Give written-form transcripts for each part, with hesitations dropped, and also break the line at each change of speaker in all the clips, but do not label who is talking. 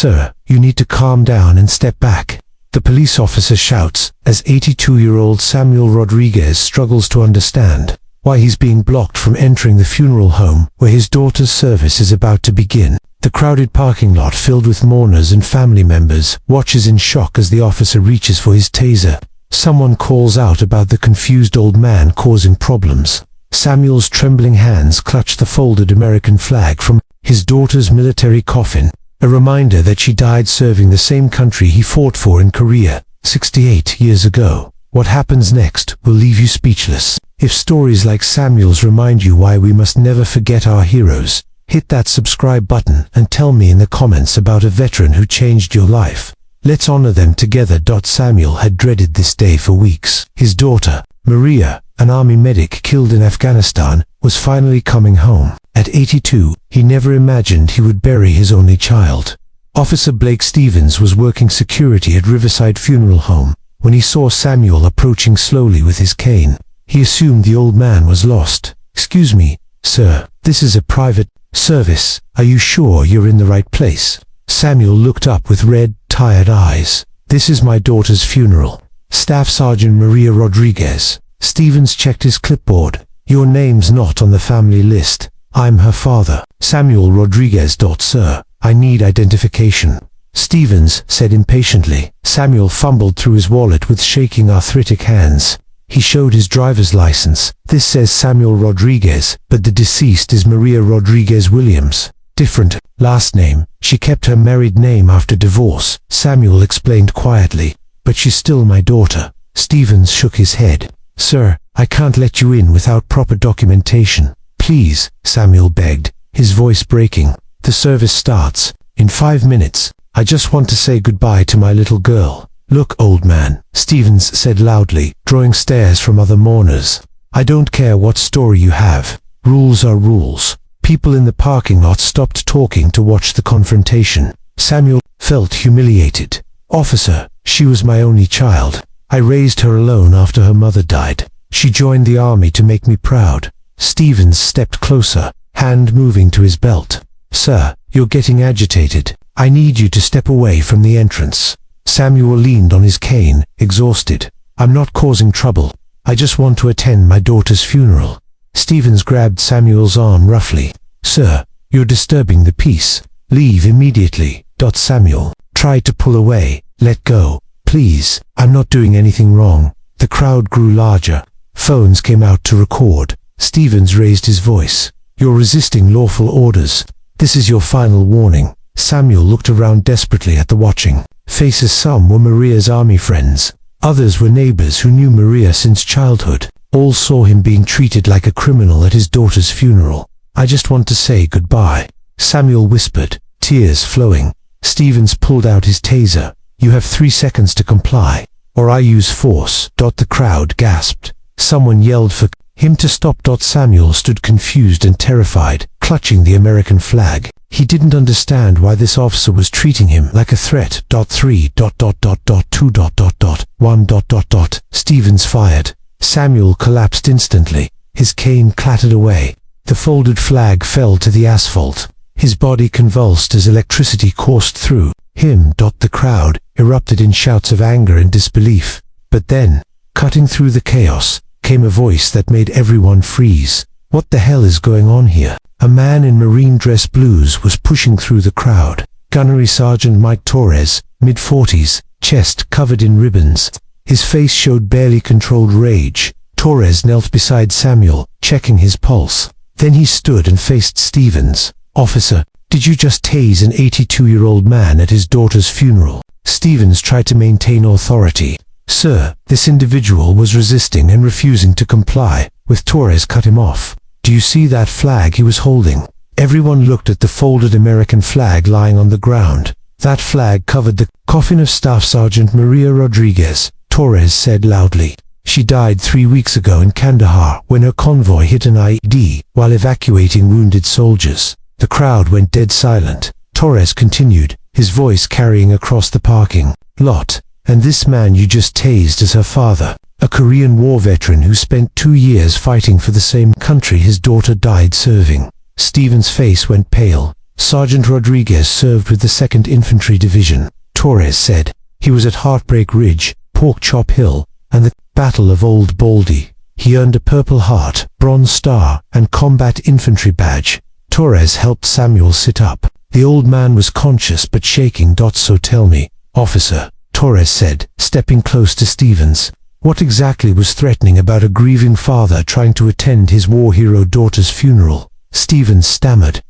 "Sir, you need to calm down and step back," the police officer shouts, as 82-year-old Samuel Rodriguez struggles to understand why he's being blocked from entering the funeral home where his daughter's service is about to begin. The crowded parking lot, filled with mourners and family members, watches in shock as the officer reaches for his taser. Someone calls out about the confused old man causing problems. Samuel's trembling hands clutch the folded American flag from his daughter's military coffin, a reminder that she died serving the same country he fought for in Korea 68 years ago. What happens next will leave you speechless. If stories like Samuel's remind you why we must never forget our heroes, hit that subscribe button and tell me in the comments about a veteran who changed your life. Let's honor them together. Samuel had dreaded this day for weeks. His daughter, Maria, an army medic killed in Afghanistan, was finally coming home. At 82, he never imagined he would bury his only child. Officer Blake Stevens was working security at Riverside Funeral Home when he saw Samuel approaching slowly with his cane. He assumed the old man was lost. "Excuse me, sir, this is a private service. Are you sure you're in the right place?" Samuel looked up with red, tired eyes. "This is my daughter's funeral. Staff Sergeant Maria Rodriguez." Stevens checked his clipboard. "Your name's not on the family list. I'm her father, Samuel Rodriguez. Sir, I need identification," Stevens said impatiently. Samuel fumbled through his wallet with shaking, arthritic hands. He showed his driver's license. "This says Samuel Rodriguez, but the deceased is Maria Rodriguez Williams. Different last name. She kept her married name after divorce," Samuel explained quietly. "But she's still my daughter." Stevens shook his head. "Sir, I can't let you in without proper documentation. Please," Samuel begged, his voice breaking. "The service starts in 5 minutes. I just want to say goodbye to my little girl." "Look, old man," Stevens said loudly, drawing stares from other mourners. "I don't care what story you have. Rules are rules." People in the parking lot stopped talking to watch the confrontation. Samuel felt humiliated. "Officer, she was my only child. I raised her alone after her mother died. She joined the army to make me proud." Stevens stepped closer, hand moving to his belt. "Sir, you're getting agitated. I need you to step away from the entrance." Samuel leaned on his cane, exhausted. "I'm not causing trouble. I just want to attend my daughter's funeral." Stevens grabbed Samuel's arm roughly. "Sir, you're disturbing the peace. Leave immediately." Samuel tried to pull away. "Let go. Please, I'm not doing anything wrong." The crowd grew larger. Phones came out to record. Stevens raised his voice. "You're resisting lawful orders. This is your final warning." Samuel looked around desperately at the watching faces. Some were Maria's army friends. Others were neighbors who knew Maria since childhood. All saw him being treated like a criminal at his daughter's funeral. "I just want to say goodbye," Samuel whispered, tears flowing. Stevens pulled out his taser. "You have 3 seconds to comply, or I use force." The crowd gasped. Someone yelled for him to stop. Samuel stood confused and terrified, clutching the American flag. He didn't understand why this officer was treating him like a threat. 3.2.1. Stevens fired. Samuel collapsed instantly. His cane clattered away. The folded flag fell to the asphalt. His body convulsed as electricity coursed through him. The crowd erupted in shouts of anger and disbelief. But then, cutting through the chaos, came a voice that made everyone freeze. "What the hell is going on here?" A man in marine dress blues was pushing through the crowd. Gunnery Sergeant Mike Torres, mid-40s, chest covered in ribbons. His face showed barely controlled rage. Torres knelt beside Samuel, checking his pulse. Then he stood and faced Stevens. "Officer, did you just tase an 82-year-old man at his daughter's funeral?" Stevens tried to maintain authority. "Sir, this individual was resisting and refusing to comply," with Torres cut him off. "Do you see that flag he was holding?" Everyone looked at the folded American flag lying on the ground. That flag covered the coffin of Staff Sergeant Maria Rodriguez, Torres said loudly. "She died 3 weeks ago in Kandahar when her convoy hit an IED while evacuating wounded soldiers." The crowd went dead silent. Torres continued, his voice carrying across the parking lot. "And this man you just tased is her father, a Korean War veteran who spent 2 years fighting for the same country his daughter died serving." Stevens' face went pale. Sergeant Rodriguez served with the 2nd Infantry Division, Torres said. He was at Heartbreak Ridge, Pork Chop Hill, and the Battle of Old Baldy. He earned a Purple Heart, Bronze Star, and Combat Infantry Badge. Torres helped Samuel sit up. The old man was conscious but shaking. So tell me, officer, Torres said, stepping close to Stevens. What exactly was threatening about a grieving father trying to attend his war hero daughter's funeral? Stevens stammered.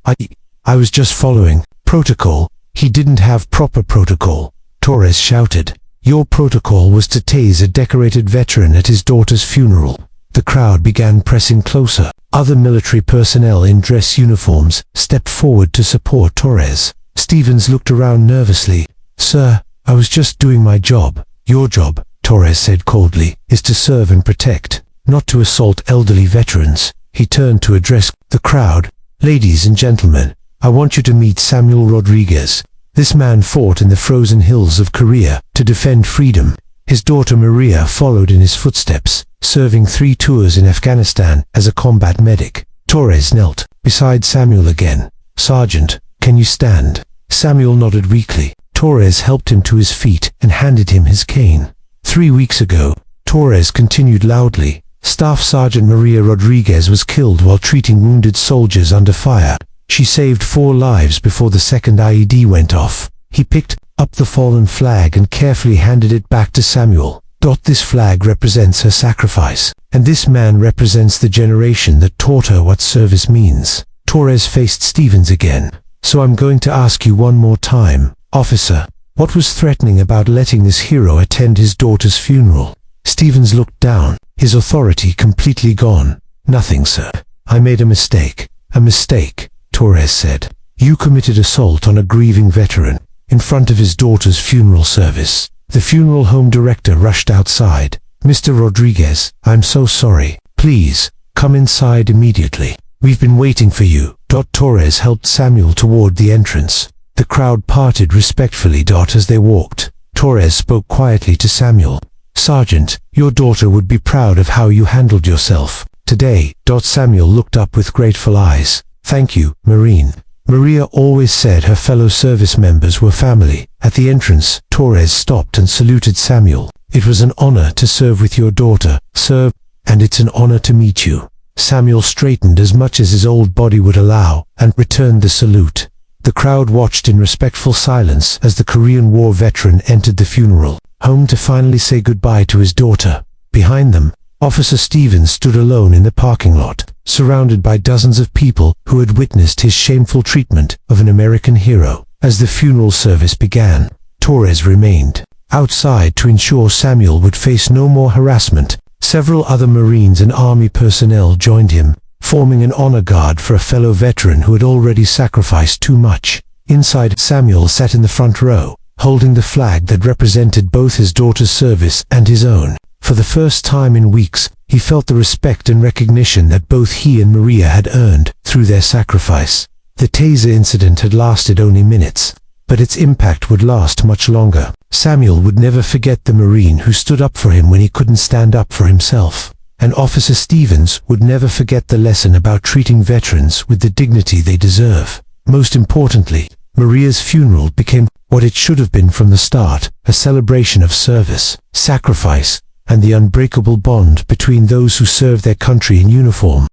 I was just following protocol. He didn't have proper protocol, Torres shouted. Your protocol was to tase a decorated veteran at his daughter's funeral. The crowd began pressing closer. Other military personnel in dress uniforms stepped forward to support Torres. Stevens looked around nervously. Sir, I was just doing my job. Your job, Torres said coldly, is to serve and protect, not to assault elderly veterans. He turned to address the crowd. Ladies and gentlemen, I want you to meet Samuel Rodriguez. This man fought in the frozen hills of Korea to defend freedom. His daughter Maria followed in his footsteps, serving 3 tours in Afghanistan as a combat medic. Torres knelt beside Samuel again. Sergeant, can you stand? Samuel nodded weakly. Torres helped him to his feet and handed him his cane. 3 weeks ago, Torres continued loudly, Staff Sergeant Maria Rodriguez was killed while treating wounded soldiers under fire. She saved 4 lives before the second IED went off. He picked up the fallen flag and carefully handed it back to Samuel. This flag represents her sacrifice, and this man represents the generation that taught her what service means. Torres faced Stevens again. So I'm going to ask you one more time, officer, what was threatening about letting this hero attend his daughter's funeral? Stevens looked down, his authority completely gone. Nothing, sir. I made a mistake. A mistake, Torres said. You committed assault on a grieving veteran in front of his daughter's funeral service. The funeral home director rushed outside. Mr. Rodriguez, I'm so sorry. Please, come inside immediately. We've been waiting for you. Torres helped Samuel toward the entrance. The crowd parted respectfully. As they walked, Torres spoke quietly to Samuel. Sergeant, your daughter would be proud of how you handled yourself today. Samuel looked up with grateful eyes. Thank you, Marine. Maria always said her fellow service members were family. At the entrance, Torres stopped and saluted Samuel. It was an honor to serve with your daughter, sir, and it's an honor to meet you. Samuel straightened as much as his old body would allow and returned the salute. The crowd watched in respectful silence as the Korean War veteran entered the funeral home to finally say goodbye to his daughter. Behind them, Officer Stevens stood alone in the parking lot, surrounded by dozens of people who had witnessed his shameful treatment of an American hero. As the funeral service began, Torres remained outside to ensure Samuel would face no more harassment. Several other Marines and Army personnel joined him, forming an honor guard for a fellow veteran who had already sacrificed too much. Inside, Samuel sat in the front row, holding the flag that represented both his daughter's service and his own. For the first time in weeks, he felt the respect and recognition that both he and Maria had earned through their sacrifice. The Taser incident had lasted only minutes, but its impact would last much longer. Samuel would never forget the Marine who stood up for him when he couldn't stand up for himself. And Officer Stevens would never forget the lesson about treating veterans with the dignity they deserve. Most importantly, Maria's funeral became what it should have been from the start, a celebration of service, sacrifice, and the unbreakable bond between those who serve their country in uniform